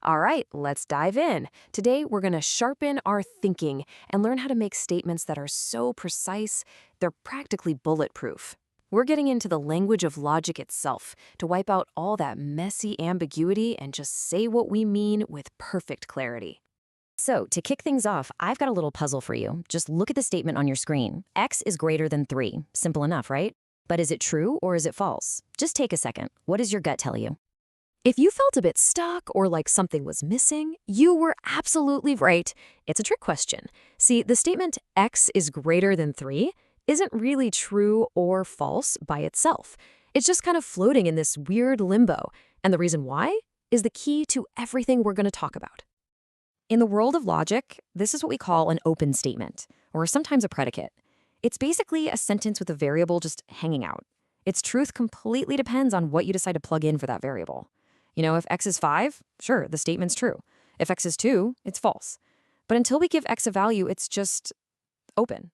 All right, let's dive in. Today, we're going to sharpen our thinking and learn how to make statements that are so precise, they're practically bulletproof. We're getting into the language of logic itself to wipe out all that messy ambiguity and just say what we mean with perfect clarity. So, to kick things off, I've got a little puzzle for you. Just look at the statement on your screen. X is greater than 3. Simple enough, right? But is it true or is it false? Just take a second. What does your gut tell you? If you felt a bit stuck or like something was missing, you were absolutely right. It's a trick question. See, the statement x is greater than 3 isn't really true or false by itself. It's just kind of floating in this weird limbo. And the reason why is the key to everything we're going to talk about. In the world of logic, this is what we call an open statement, or sometimes a predicate. It's basically a sentence with a variable just hanging out. Its truth completely depends on what you decide to plug in for that variable. If x is 5, sure, the statement's true. If x is 2, it's false. But until we give x a value, it's just open.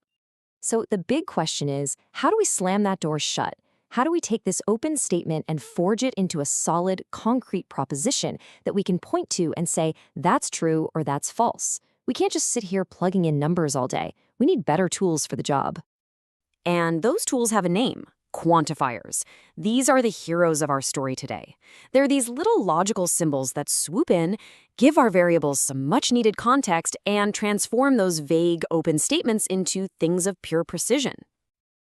So the big question is, how do we slam that door shut? How do we take this open statement and forge it into a solid, concrete proposition that we can point to and say, that's true or that's false? We can't just sit here plugging in numbers all day. We need better tools for the job. And those tools have a name. Quantifiers. These are the heroes of our story today. They're these little logical symbols that swoop in, give our variables some much-needed context, and transform those vague, open statements into things of pure precision.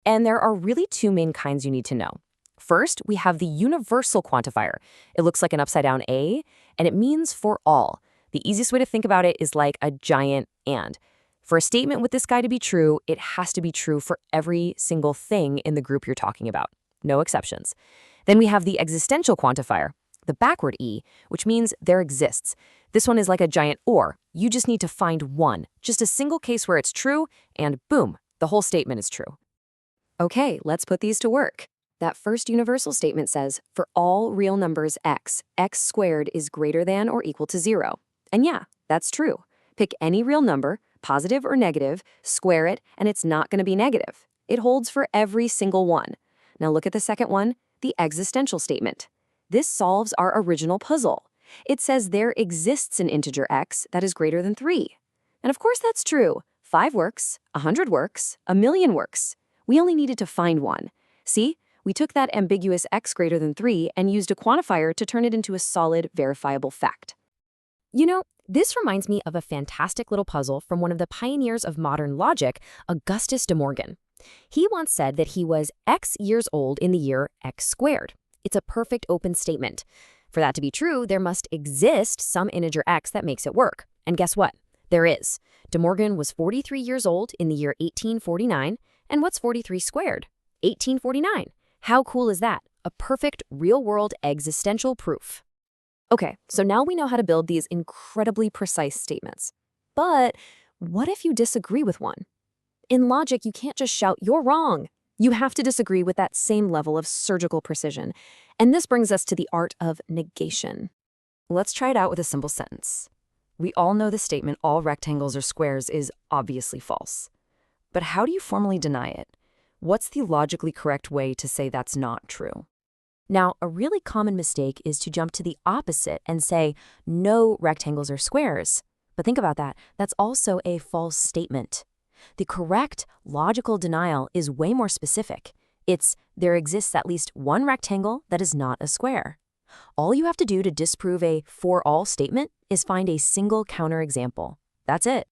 And there are really two main kinds you need to know. First, we have the universal quantifier. It looks like an upside-down A, and it means for all. The easiest way to think about it is like a giant and. For a statement with this guy to be true, it has to be true for every single thing in the group you're talking about. No exceptions. Then we have the existential quantifier, the backward E, which means there exists. This one is like a giant or. You just need to find one, just a single case where it's true, and boom, the whole statement is true. Okay, let's put these to work. That first universal statement says, for all real numbers x squared is greater than or equal to 0. And yeah, that's true. Pick any real number, positive or negative, square it, and it's not going to be negative. It holds for every single one. Now look at the second one, the existential statement. This solves our original puzzle. It says there exists an integer x that is greater than 3. And of course that's true. 5 works, 100 works, 1,000,000 works. We only needed to find one. See, we took that ambiguous x greater than 3 and used a quantifier to turn it into a solid, verifiable fact. This reminds me of a fantastic little puzzle from one of the pioneers of modern logic, Augustus de Morgan. He once said that he was x years old in the year x squared. It's a perfect open statement. For that to be true, there must exist some integer x that makes it work. And guess what? There is. De Morgan was 43 years old in the year 1849. And what's 43 squared? 1849. How cool is that? A perfect real-world existential proof. Okay, so now we know how to build these incredibly precise statements. But what if you disagree with one? In logic, you can't just shout, "You're wrong." You have to disagree with that same level of surgical precision. And this brings us to the art of negation. Let's try it out with a simple sentence. We all know the statement, all rectangles are squares, is obviously false. But how do you formally deny it? What's the logically correct way to say that's not true? Now, a really common mistake is to jump to the opposite and say, no rectangles are squares. But think about that. That's also a false statement. The correct logical denial is way more specific. It's, there exists at least one rectangle that is not a square. All you have to do to disprove a for all statement is find a single counterexample. That's it.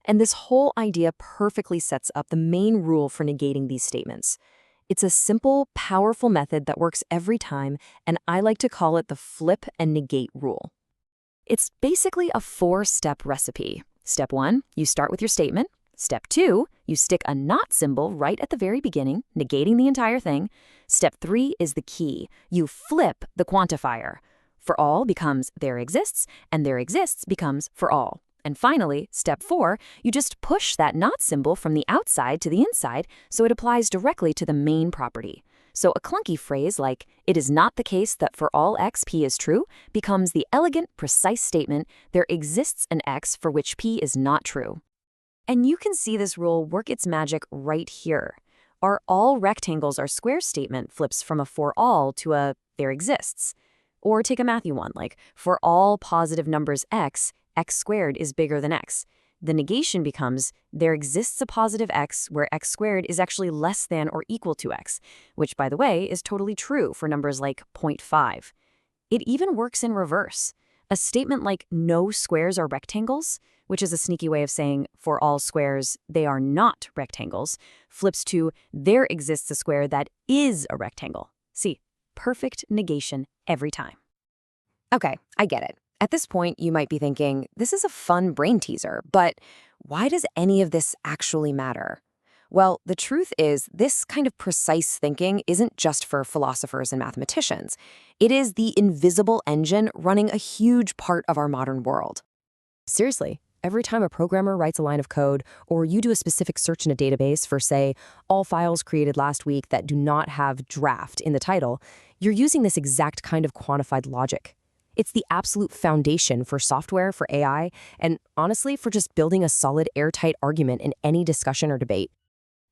And this whole idea perfectly sets up the main rule for negating these statements. It's a simple, powerful method that works every time, and I like to call it the flip and negate rule. It's basically a 4-step recipe. Step 1, you start with your statement. Step 2, you stick a not symbol right at the very beginning, negating the entire thing. Step 3 is the key. You flip the quantifier. For all becomes there exists, and there exists becomes for all. And finally, step 4, you just push that not symbol from the outside to the inside so it applies directly to the main property. So a clunky phrase like, it is not the case that for all x, p is true, becomes the elegant, precise statement, there exists an x for which p is not true. And you can see this rule work its magic right here. Our all rectangles are squares statement flips from a for all to a there exists. Or take a Matthew one, like for all positive numbers x, x squared is bigger than x. The negation becomes there exists a positive x where x squared is actually less than or equal to x, which, by the way, is totally true for numbers like 0.5. It even works in reverse. A statement like no squares are rectangles, which is a sneaky way of saying for all squares they are not rectangles, flips to there exists a square that is a rectangle. See, perfect negation every time. Okay, I get it. At this point, you might be thinking, this is a fun brain teaser, but why does any of this actually matter? Well, the truth is, this kind of precise thinking isn't just for philosophers and mathematicians. It is the invisible engine running a huge part of our modern world. Seriously, every time a programmer writes a line of code, or you do a specific search in a database for, say, all files created last week that do not have draft in the title, you're using this exact kind of quantified logic. It's the absolute foundation for software, for AI, and honestly, for just building a solid, airtight argument in any discussion or debate.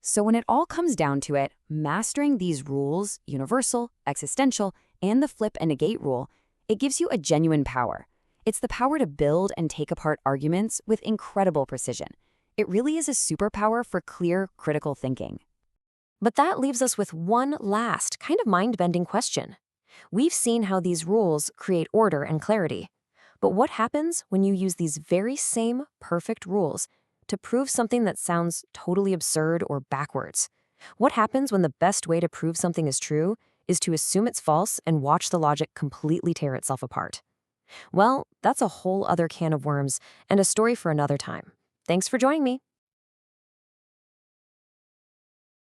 So when it all comes down to it, mastering these rules, universal, existential, and the flip and negate rule, it gives you a genuine power. It's the power to build and take apart arguments with incredible precision. It really is a superpower for clear, critical thinking. But that leaves us with one last, kind of mind-bending question. We've seen how these rules create order and clarity. But what happens when you use these very same perfect rules to prove something that sounds totally absurd or backwards? What happens when the best way to prove something is true is to assume it's false and watch the logic completely tear itself apart? Well, that's a whole other can of worms and a story for another time. Thanks for joining me.